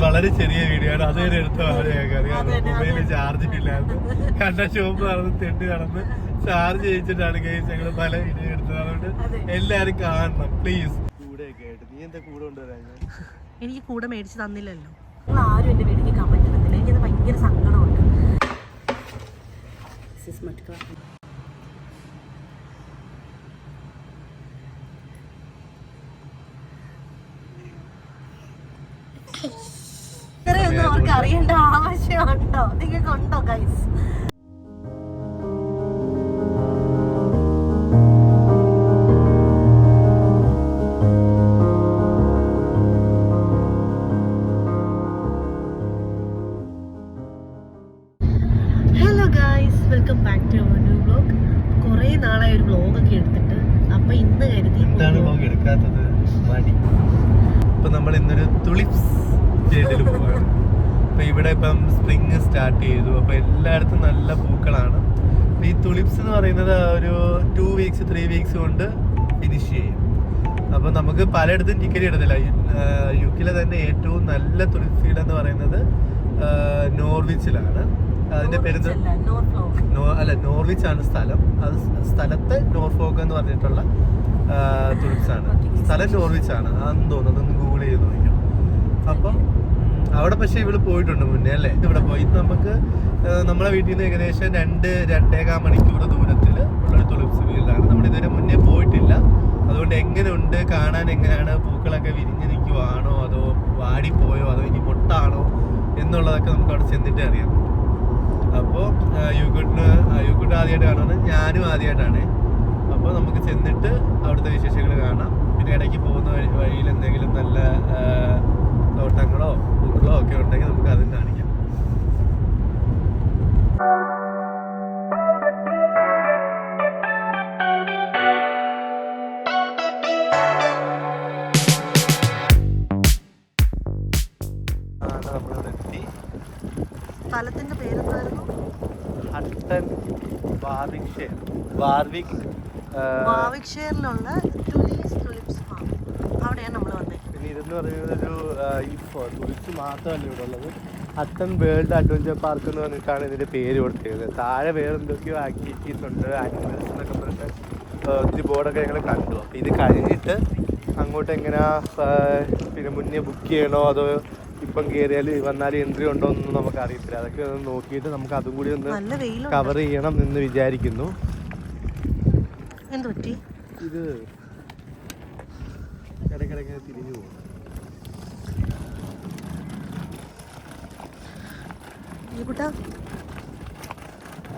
വളരെ ചെറിയ വീഡിയോ ആണ്. അതുവരെ എടുത്ത മൊബൈലിൽ ചാർജ് ഇല്ലായിരുന്നു. കണ്ട ഷോപ്പ് നടന്ന് തെണ്ടി നടന്ന് ചാർജ് ചെയ്യിച്ചിട്ടാണ് ഗൈസ് ഞങ്ങൾ പല വീഡിയോ എടുത്തത്. അതുകൊണ്ട് എല്ലാരും കാണണം പ്ലീസ്. കൂടെ കേട്ട് നീ എന്താ കൂടെ കൊണ്ടുവരാ? എനിക്ക് കൂടെ മേടിച്ച് തന്നില്ലല്ലോ. ആരും എന്റെ വീട്ടിലേക്ക് കമന്റ് ഇടുന്നില്ല. എനിക്കത് ഭയങ്കര സങ്കടമുണ്ട്. ഇത്രയൊന്നും അവർക്ക് അറിയേണ്ട ആവശ്യമുണ്ടോ? നിങ്ങൾക്കുണ്ടോ guys? Hello guys, welcome back to our new vlog. കുറേ നാളായി ഒരു വ്ലോഗൊക്കെ എടുത്തിട്ട്. അപ്പൊ ഇന്ന് കരുതി എന്താണ് വ്ലോഗ് എടുക്കാത്തത്? മടി. ഇപ്പൊ നമ്മൾ ഇന്നൊരു തുളിപ്സ് ചെയ്തിൽ പോവാണ്. അപ്പൊ ഇവിടെ ഇപ്പം സ്പ്രിങ് സ്റ്റാർട്ട് ചെയ്തു. അപ്പൊ എല്ലായിടത്തും നല്ല പൂക്കളാണ്. ഈ തുളിപ്സ് എന്ന് പറയുന്നത് ഒരു 2 വീക്സ് 3 വീക്സ് കൊണ്ട് ഫിനിഷ് ചെയ്യും. അപ്പൊ നമുക്ക് പലയിടത്തും ടിക്കറ്റ് എടുത്തില്ല. യുകെയിലെ തന്നെ ഏറ്റവും നല്ല തുളിപ്സ് ഫീൽഡ് എന്ന് പറയുന്നത് നോർവിച്ചിലാണ്. അതിന്റെ പേര് നോർവിച്ച് ആണ് സ്ഥലം. അത് സ്ഥലത്ത് നോർഫോക്ക് എന്ന് പറഞ്ഞിട്ടുള്ള തുളിപ്സ് ആണ്. സ്ഥലം നോർവിച്ച് ആണ് അതെന്ന് തോന്നുന്നു. ഒന്ന് ഗൂഗിൾ ചെയ്ത് നോക്കാം. അപ്പം അവിടെ പക്ഷെ ഇവള് പോയിട്ടുണ്ട് മുന്നേ അല്ലേ? ഇവിടെ പോയി നമുക്ക് നമ്മളെ വീട്ടിൽ നിന്ന് ഏകദേശം 2-2.25 മണിക്കൂർ ദൂരത്തിൽ ഉള്ളൊരു തുളിപ്സ് ഫീൽഡാണ്. നമ്മളിതുവരെ മുന്നേ പോയിട്ടില്ല. അതുകൊണ്ട് എങ്ങനെയുണ്ട് കാണാൻ, എങ്ങനെയാണ് പൂക്കളൊക്കെ വിരിഞ്ഞ് നിൽക്കുവാണോ അതോ വാടിപ്പോയോ അതോ ഇനി മൊട്ടാണോ എന്നുള്ളതൊക്കെ നമുക്ക് അവിടെ ചെന്നിട്ട് അറിയാം. അപ്പോൾ യുക്കുട്ട് ആദ്യമായിട്ട് കാണുന്നത്, ഞാനും ആദ്യമായിട്ടാണ്. അപ്പോൾ നമുക്ക് ചെന്നിട്ട് അവിടുത്തെ വിശേഷങ്ങൾ കാണാം. പിന്നെ ഇടയ്ക്ക് പോകുന്ന വഴിയിൽ എന്തെങ്കിലും നല്ല തോട്ടങ്ങളോ പൂക്കളോ ഒക്കെ ഉണ്ടെങ്കിൽ നമുക്ക് അതും കാണിക്കാം. നമ്മളിവിടെ എത്തി. സ്ഥലത്തിന്റെ പേരെന്തായിരുന്നു? ഹട്ടൺ വാർവിക്ക്ഷയറിലുള്ള തുലിപ്സ് ഫാം. അവിടെയാണ് നമ്മൾ വന്നത്. പിന്നെ ഇതെന്ന് പറയുന്നത് ഒരു തുളിച്ച് മാത്രമല്ല ഇവിടെ ഉള്ളത്. ഹട്ടൺ വേൾഡ് അഡ്വഞ്ചർ പാർക്ക് എന്ന് പറഞ്ഞിട്ടാണ് ഇതിന്റെ പേര് കൊടുത്തിരുന്നത്. താഴെ വേറെ എന്തൊക്കെയോ ആക്ടിവിറ്റീസ് ഉണ്ട്, ആനിമൽസ് എന്നൊക്കെ പറഞ്ഞിട്ട് ഒത്തിരി ബോർഡൊക്കെ ഞങ്ങൾ കണ്ടു. അപ്പോൾ ഇത് കഴിഞ്ഞിട്ട് അങ്ങോട്ട് എങ്ങനെയാ പിന്നെ മുന്നേ ബുക്ക് ചെയ്യണോ അതോ ഇപ്പം കയറിയാൽ വന്നാൽ എൻട്രി ഉണ്ടോ എന്നൊന്നും നമുക്ക് അറിയത്തില്ല. അതൊക്കെ ഒന്ന് നോക്കിയിട്ട് നമുക്ക് അതും കൂടി ഒന്ന് കവർ ചെയ്യണം എന്ന് വിചാരിക്കുന്നു. എന്ത് പറ്റി? ഇത് ഇടയ്ക്കിടയ്ക്ക് തിരിഞ്ഞു പോകും.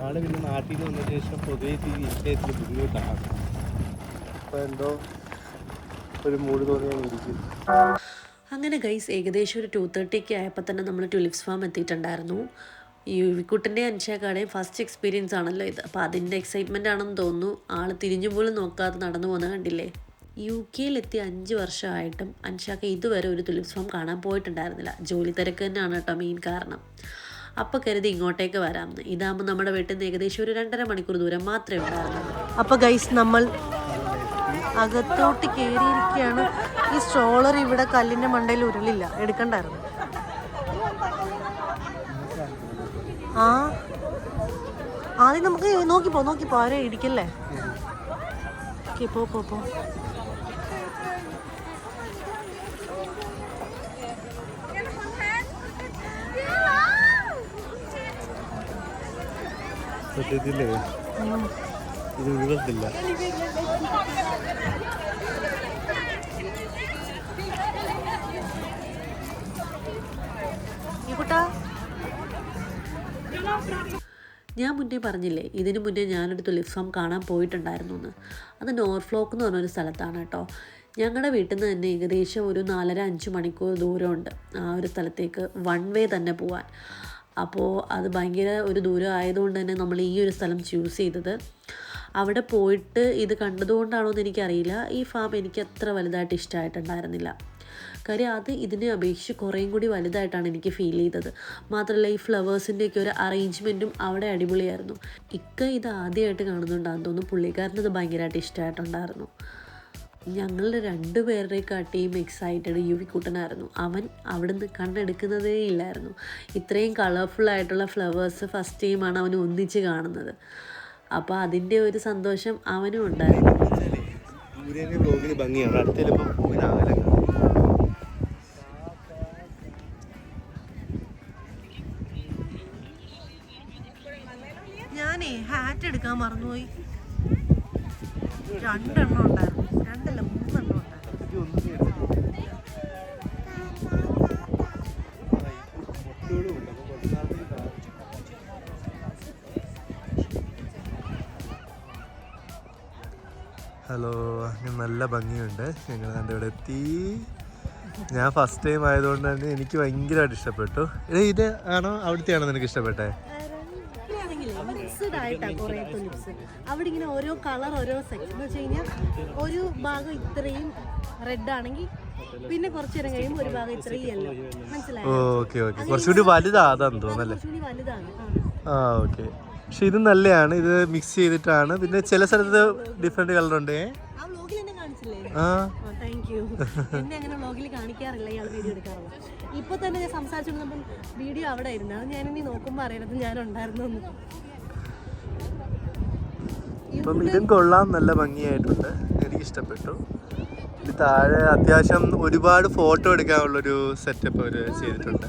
ആള് പിന്നെ നാട്ടിൽ നിന്ന് വന്ന ശേഷം പൊതുവെ ഇഷ്ടത്തിൽ ബുദ്ധിമുട്ടാണ്. അപ്പോൾ എന്തോ ഒരു മൂഡ് തോന്നിയായിരിക്കും. അങ്ങനെ ഗൈസ് ഏകദേശം ഒരു 2:30 ആയപ്പോൾ തന്നെ നമ്മൾ ടുലിപ്സ് ഫാം എത്തിയിട്ടുണ്ടായിരുന്നു. ഈ യുവിക്കുട്ടൻ്റെ അൻഷാക്കാടെയും ഫസ്റ്റ് എക്സ്പീരിയൻസ് ആണല്ലോ ഇത്. അപ്പോൾ അതിൻ്റെ എക്സൈറ്റ്മെൻ്റ് ആണെന്ന് തോന്നുന്നു. ആൾ തിരിഞ്ഞു പോലും നോക്കാതെ നടന്നു പോകുന്നത് കണ്ടില്ലേ. UK-ലെത്തി 5 വർഷമായിട്ടും അൻഷാക്ക ഇതുവരെ ഒരു ടുലിപ്സ് ഫാം കാണാൻ പോയിട്ടുണ്ടായിരുന്നില്ല. ജോലി തിരക്ക് തന്നെയാണ് കേട്ടോ മെയിൻ കാരണം. അപ്പോൾ കരുതി ഇങ്ങോട്ടേക്ക് വരാമെന്ന്. ഇതാകുമ്പോൾ നമ്മുടെ വീട്ടിൽ നിന്ന് ഏകദേശം ഒരു 2.5 മണിക്കൂർ ദൂരം മാത്രമേ ഉണ്ടായിരുന്നുള്ളൂ. അപ്പോൾ ഗൈസ് നമ്മൾ അകത്തോട്ട് കയറിയിരിക്കുകയാണ്. ഈ സ്ട്രോളർ ഇവിടെ കല്ലിൻ്റെ മണ്ടയിൽ ഉരുളില്ല, എടുക്കണ്ടായിരുന്നു. ആദ്യം നമുക്ക് നോക്കിപ്പോ ആരെ ഇടിക്കല്ലേ. ഓക്കെ പോ. സത്യത്തില്ലേ ഇത് ഉരുളത്തില്ല. ഞാൻ മുന്നേ പറഞ്ഞില്ലേ, ഇതിനു മുന്നേ ഞാനൊരു ടുലിപ്സ് ഫാം കാണാൻ പോയിട്ടുണ്ടായിരുന്നു എന്ന്. അത് നോർഫ്ലോക്ക് എന്ന് പറഞ്ഞൊരു സ്ഥലത്താണ് കേട്ടോ. ഞങ്ങളുടെ വീട്ടിൽ നിന്ന് തന്നെ ഏകദേശം ഒരു 4-5 മണിക്കൂർ ദൂരമുണ്ട് ആ ഒരു സ്ഥലത്തേക്ക്, 1 വേ തന്നെ പോവാൻ. അപ്പോൾ അത് ഭയങ്കര ഒരു ദൂരം ആയതുകൊണ്ട് തന്നെ നമ്മൾ ഈ ഒരു സ്ഥലം ചൂസ് ചെയ്തത്. അവിടെ പോയിട്ട് ഇത് കണ്ടതുകൊണ്ടാണോ എന്ന് എനിക്കറിയില്ല, ഈ ഫാം എനിക്ക് അത്ര വലുതായിട്ട് ഇഷ്ടമായിട്ടുണ്ടായിരുന്നില്ല. കാര്യം അത് ഇതിനെ അപേക്ഷിച്ച് കുറേയും കൂടി വലുതായിട്ടാണ് എനിക്ക് ഫീൽ ചെയ്തത്. മാത്രമല്ല ഈ ഫ്ലവേഴ്സിൻ്റെയൊക്കെ ഒരു അറേഞ്ച്മെൻറ്റും അവിടെ അടിപൊളിയായിരുന്നു. ഇത് ആദ്യമായിട്ട് കാണുന്നുണ്ടാകുന്നു തോന്നുന്നു. പുള്ളിക്കാരനത് ഭയങ്കരമായിട്ട് ഇഷ്ടമായിട്ടുണ്ടായിരുന്നു. ഞങ്ങളുടെ രണ്ടുപേരുടെക്കാട്ടിയും എക്സൈറ്റഡ് യുവിക്കുട്ടനായിരുന്നു. അവൻ അവിടുന്ന് കണ്ടെടുക്കുന്നതേ ഇല്ലായിരുന്നു. ഇത്രയും കളർഫുള്ളായിട്ടുള്ള ഫ്ലവേഴ്സ് ഫസ്റ്റ് ടൈമാണ് അവൻ ഒന്നിച്ച് കാണുന്നത്. അപ്പോൾ അതിൻ്റെ ഒരു സന്തോഷം അവനും ഉണ്ടായിരുന്നു. ഞാനേ ഹാറ്റ് എടുക്കാൻ മറന്നുപോയി. 2 എണ്ണം ഉണ്ടായിരുന്നു, 2 അല്ല 3 എണ്ണം ഉണ്ടായിരുന്നു. ഹലോ, അങ്ങനെ നല്ല ഭംഗിയുണ്ട്. ഞങ്ങൾ ഇവിടെ എത്തി. ഞാൻ ഫസ്റ്റ് ടൈം ആയതുകൊണ്ട് തന്നെ എനിക്ക് ഭയങ്കരമായിട്ട് ഇഷ്ടപ്പെട്ടു. ഇത് ആണോ അവിടുത്തെയാണോ നിനക്ക് ഇഷ്ടപ്പെട്ടെ? മിക്സ്ഡ് ആയിട്ടാണ് കുറേ തുലിപ്സ്. അവിടെ ഇങ്ങനെ ഓരോ കളർ ഓരോ സെക്ഷൻ എന്ന് വെച്ച് കഴിഞ്ഞാൽ ഒരു ഭാഗം ഇത്രയും റെഡ് ആണെങ്കിൽ പിന്നെ കുറച്ച് നേരം കഴിയുമ്പോൾ ഒരു ഭാഗം ഇത്രയും യെല്ലോ. മനസ്സിലായോ? ഓക്കെ ഓക്കെ, കുറച്ചുകൂടി വലുതാണെന്ന് തോന്നുന്നല്ലേ? കുറച്ചുകൂടി വലുതാണ്. ആ ഓക്കെ. പക്ഷെ ഇത് നല്ലതാണ്, ഇത് മിക്സ് ചെയ്തിട്ടാണ്. പിന്നെ ചില സ്ഥലത്ത് ഡിഫറെന്റ് കളർ ഉണ്ട്. ആ വ്ലോഗിൽ എന്നെ കാണിച്ചില്ലേ? ആ താങ്ക് യു. എന്നെ അങ്ങനെ വ്ലോഗിൽ കാണിക്കാറില്ല, ഇയാൾ വീഡിയോ എടുക്കാറില്ല. ഇപ്പൊ തന്നെ ഞാൻ സംസാരിച്ചുകൊണ്ടിരുന്നപ്പം വീഡിയോ അവിടെ ആയിരുന്നു. അത് ഞാനിനി നോക്കുമ്പോൾ അറിയണത് ഞാൻ ഉണ്ടായിരുന്നു. ഇപ്പം ഇതും കൊള്ളാം, നല്ല ഭംഗിയായിട്ടുണ്ട്, എനിക്ക് ഇഷ്ടപ്പെട്ടു. ഇത് താഴെ അത്യാവശ്യം ഒരുപാട് ഫോട്ടോ എടുക്കാനുള്ളൊരു സെറ്റപ്പ് അവർ ചെയ്തിട്ടുണ്ട്.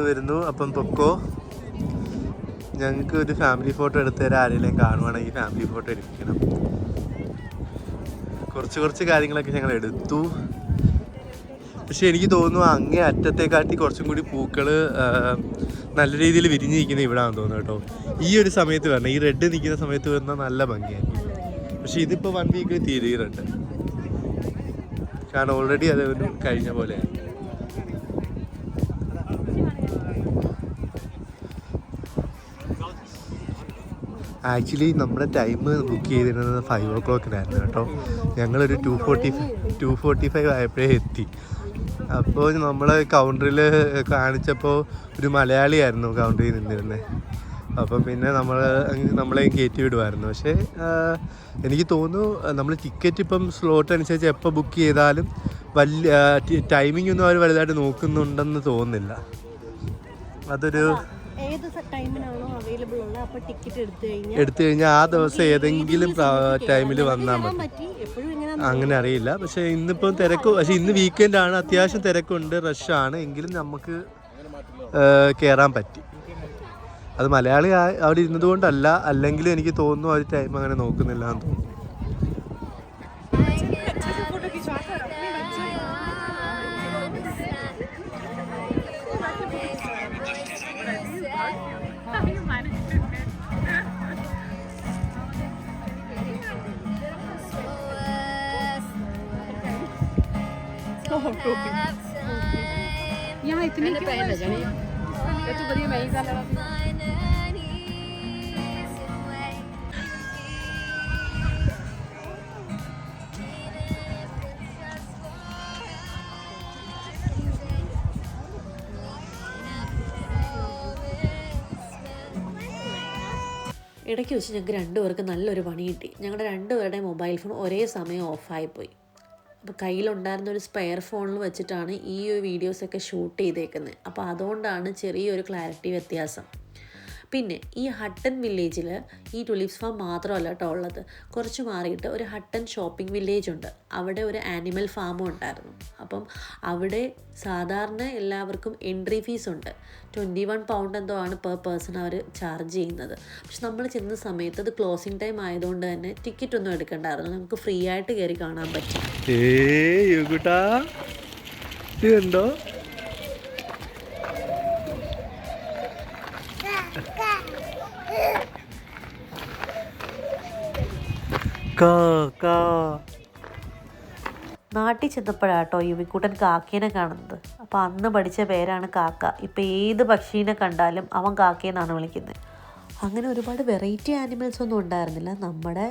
വരുന്നു അപ്പം പൊക്കോ. ഞങ്ങൾക്ക് ഒരു ഫാമിലി ഫോട്ടോ എടുത്ത് തരാൻ ആരെങ്കിലും കാണുവാണെങ്കിൽ ഫാമിലി ഫോട്ടോ എടുക്കണം. കുറച്ച് കാര്യങ്ങളൊക്കെ ഞങ്ങൾ എടുത്തു. പക്ഷെ എനിക്ക് തോന്നുന്നു അങ്ങേ അറ്റത്തെക്കാട്ടി കുറച്ചും കൂടി പൂക്കൾ നല്ല രീതിയിൽ വിരിഞ്ഞിരിക്കുന്നത് ഇവിടാണെന്ന് തോന്നുന്നു കേട്ടോ. ഈ ഒരു സമയത്ത് വരണം, ഈ റെഡ് നിൽക്കുന്ന സമയത്ത് വരുന്ന നല്ല ഭംഗിയായിരിക്കും. പക്ഷെ ഇതിപ്പോൾ 1 വീക്കിൽ തീരെ റെഡ്, കാരണം ഓൾറെഡി അത് കഴിഞ്ഞ പോലെയാണ്. ആക്ച്വലി നമ്മുടെ ടൈം ബുക്ക് ചെയ്തിരുന്നത് 5 o'clock-നായിരുന്നു കേട്ടോ. ഞങ്ങളൊരു 2:45 ആയപ്പോഴേ എത്തി. അപ്പോൾ നമ്മൾ കൗണ്ടറിൽ കാണിച്ചപ്പോൾ ഒരു മലയാളിയായിരുന്നു കൗണ്ടറിൽ നിന്നിരുന്നത്. അപ്പം പിന്നെ നമ്മളെ കയറ്റി വിടുമായിരുന്നു. പക്ഷേ എനിക്ക് തോന്നുന്നു നമ്മൾ ടിക്കറ്റ് ഇപ്പം സ്ലോട്ട് അനുസരിച്ച് എപ്പോൾ ബുക്ക് ചെയ്താലും വലിയ ടൈമിംഗ് ഒന്നും അവർ വലുതായിട്ട് നോക്കുന്നുണ്ടെന്ന് തോന്നുന്നില്ല. അതൊരു ഏത് ടൈമിനാണോ അവൈലബിൾ ഉള്ളത് അപ്പോൾ ടിക്കറ്റ് എടുത്തു കഴിഞ്ഞാൽ ആ ദിവസം ഏതെങ്കിലും ടൈമിൽ വന്നാൽ മതി. അങ്ങനെ അറിയില്ല. പക്ഷെ ഇന്നിപ്പം തിരക്ക്, പക്ഷെ ഇന്ന് വീക്കെൻഡ് ആണ്, അത്യാവശ്യം തിരക്കുണ്ട്, റഷാണ്. എങ്കിലും നമുക്ക് കയറാൻ പറ്റി. അത് മലയാളി അവിടെ ഇരുന്നത് കൊണ്ടല്ല, അല്ലെങ്കിലും എനിക്ക് തോന്നുന്നു അവർ ടൈം അങ്ങനെ നോക്കുന്നില്ല എന്ന് തോന്നുന്നു. यहाँ इतनी क्यों है जानी ये तो बढ़िया महंगा लगा। ഇടയ്ക്ക് വെച്ച് ഞങ്ങൾക്ക് 2 പേർക്ക് നല്ലൊരു പണി കിട്ടി. ഞങ്ങളുടെ 2 പേരുടെ മൊബൈൽ ഫോൺ ഒരേ സമയം ഓഫായിപ്പോയി. അപ്പോൾ കയ്യിലുണ്ടായിരുന്ന ഒരു സ്പെയർ ഫോണിൽ വെച്ചിട്ടാണ് ഈ ഒരു വീഡിയോസൊക്കെ ഷൂട്ട് ചെയ്തേക്കുന്നത്. അപ്പോൾ അതുകൊണ്ടാണ് ചെറിയൊരു ക്ലാരിറ്റി വ്യത്യാസം. പിന്നെ ഈ ഹട്ടൻ വില്ലേജിൽ ഈ ടുലിപ്സ് ഫാം മാത്രമല്ല കേട്ടോ ഉള്ളത്. കുറച്ച് മാറിയിട്ട് ഒരു ഹട്ടൻ ഷോപ്പിംഗ് വില്ലേജ് ഉണ്ട്. അവിടെ ഒരു ആനിമൽ ഫാമും ഉണ്ടായിരുന്നു. അപ്പം അവിടെ സാധാരണ എല്ലാവർക്കും എൻട്രി ഫീസ് ഉണ്ട്. 21 pound എന്തോ ആണ് പെർ പേഴ്സൺ അവർ ചാർജ് ചെയ്യുന്നത്. പക്ഷെ നമ്മൾ ചെന്ന സമയത്ത് അത് ക്ലോസിങ് ടൈം ആയതുകൊണ്ട് തന്നെ ടിക്കറ്റ് ഒന്നും എടുക്കണ്ടായിരുന്നു. നമുക്ക് ഫ്രീ ആയിട്ട് കയറി കാണാൻ പറ്റും. ഇതുണ്ടോ? നാട്ടിൽ ചെന്നപ്പോഴാട്ടോ യുവിക്കുട്ടൻ കാക്കേനെ കാണുന്നത്. അപ്പോൾ അന്ന് പഠിച്ച പേരാണ് കാക്ക. ഇപ്പം ഏത് പക്ഷീനെ കണ്ടാലും അവൻ കാക്കേന്നാണ് വിളിക്കുന്നത്. അങ്ങനെ ഒരുപാട് വെറൈറ്റി ആനിമൽസ് ഒന്നും ഉണ്ടായിരുന്നില്ല. നമ്മുടെ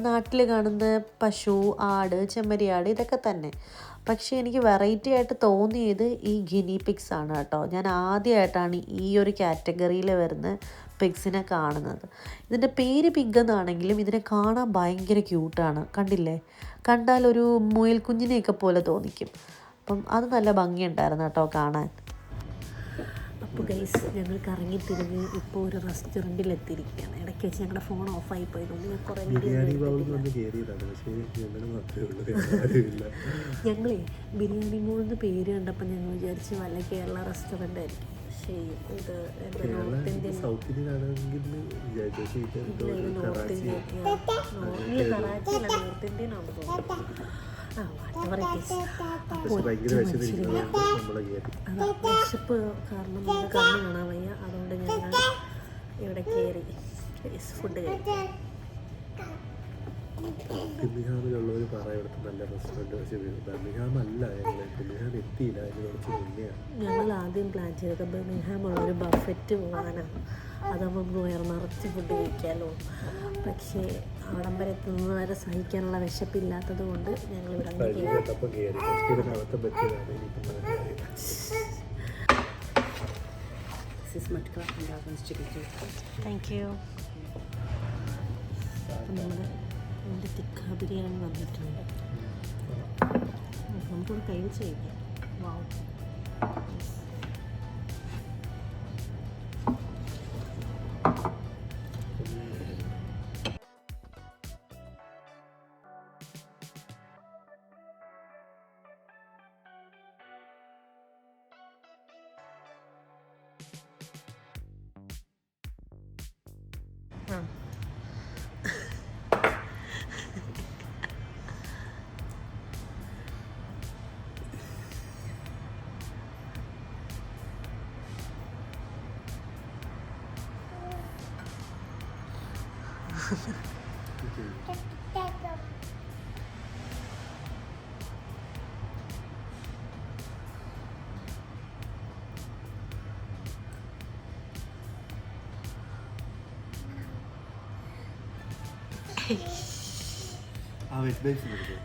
നാട്ടിൽ കാണുന്ന പശു, ആട്, ചെമ്മരിയാട് ഇതൊക്കെ തന്നെ. പക്ഷേ എനിക്ക് വെറൈറ്റി ആയിട്ട് തോന്നിയത് ഈ ഗിനി പിഗ്സ് ആണ് കേട്ടോ. ഞാൻ ആദ്യമായിട്ടാണ് ഈ ഒരു കാറ്റഗറിയിൽ വരുന്ന പിഗ്സിനെ കാണുന്നത്. ഇതിൻ്റെ പേര് പിഗ് എന്നാണെങ്കിലും ഇതിനെ കാണാൻ ഭയങ്കര ക്യൂട്ടാണ്. കണ്ടില്ലേ, കണ്ടാൽ ഒരു മുയൽ കുഞ്ഞിനെയൊക്കെ പോലെ തോന്നിക്കും. അപ്പം അത് നല്ല ഭംഗിയുണ്ടായിരുന്നു കേട്ടോ കാണാൻ. അപ്പോൾ ഗൈസ്, ഞങ്ങൾ കറങ്ങി തിരിഞ്ഞ് ഇപ്പോൾ ഒരു റെസ്റ്റോറൻറ്റിൽ എത്തിയിരിക്കുകയാണ്. ഇടയ്ക്ക് വെച്ച് ഞങ്ങളുടെ ഫോൺ ഓഫായി പോയതുകൊണ്ട് ഞാൻ കുറേ ഞങ്ങളേ ബിരിയാണി മോളിന്ന് പേര് കണ്ടപ്പോൾ ഞങ്ങൾ വിചാരിച്ച് വല്ല കേരള റെസ്റ്റോറൻ്റ് ആയിരിക്കും. പക്ഷേ ഇത് നോർത്ത് ഇന്ത്യൻ നോർത്ത് ഇന്ത്യൻ ആണ് തോന്നുന്നു. വിശപ്പ് കാരണം കണ്ണ് കാണാൻ വയ്യ. അതുകൊണ്ട് ഞങ്ങൾ ഇവിടെ കയറി ഫുഡ് കഴിക്കാം. ബിർമിംഗ്ഹാമിലുള്ളവർ പറയാം ഇവിടുത്തെ നല്ല റെസ്റ്റോറൻറ്റ്. പക്ഷേ ബിർമിംഗ്ഹാം അല്ല, ബിർമിംഗ്ഹാം എത്തിയില്ല, അതിന് കുറച്ച് മുന്നെയാണ്. ഞങ്ങൾ ആദ്യം പ്ലാൻ ചെയ്തത് ബിർമിംഗ്ഹാമുള്ളൊരു ബഫറ്റ് പോകാനാണ്. അതാകുമ്പോൾ നമുക്ക് വയറ് നിറച്ച് ഫുഡ് കഴിക്കാമല്ലോ. പക്ഷേ അവിടം വരെ എത്തുന്നത് വരെ സഹിക്കാനുള്ള വിശപ്പില്ലാത്തത് കൊണ്ട് ഞങ്ങൾ ഇവിടെ താങ്ക് യു. നമ്മുടെ തിക്ക ബിരിയാണി വന്നിട്ടുണ്ട്. നമുക്കിവിടെ കൈ വെച്ച് കഴിക്കാം. വാവ്. ആ വെറ്റ് ബൈസ് എടുക്കും.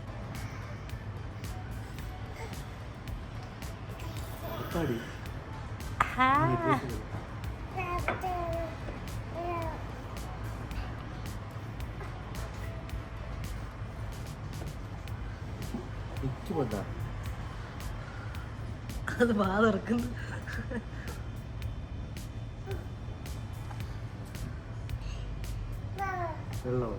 അത് വാ തുറക്കുന്നു. വെള്ളമോ?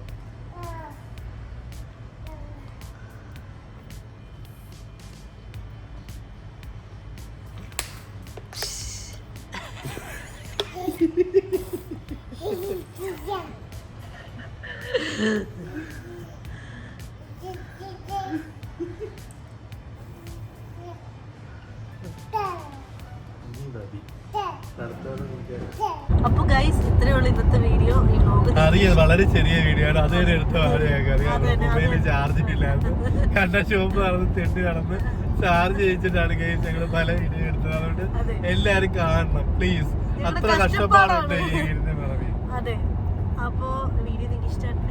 അപ്പൊ ഗൈസ്, ഇത്രയേ ഉള്ളൂ ഇന്നത്തെ വീഡിയോ. ഈ വ്ലോഗ് അറിയാം, വളരെ ചെറിയ വീഡിയോ ആണ്. അതേ എടുത്ത മൊബൈലിൽ ചാർജ് ഇല്ലായിരുന്നു. കണ്ട ഷോപ്പ് നടന്ന് തെണ്ടി നടന്ന് ചാർജ് ചെയ്യിച്ചിട്ടാണ് ഗൈസ് ഞങ്ങൾ പല വീഡിയോ എടുത്തത്. അതുകൊണ്ട് എല്ലാരും കാണണം പ്ലീസ്. അത്ര കഷ്ടപ്പാടുണ്ട് ഈ വീടിന്റെ പിറകെ. അതെ. അപ്പോ വീഡിയോ നിങ്ങൾക്ക് ഇഷ്ടമായി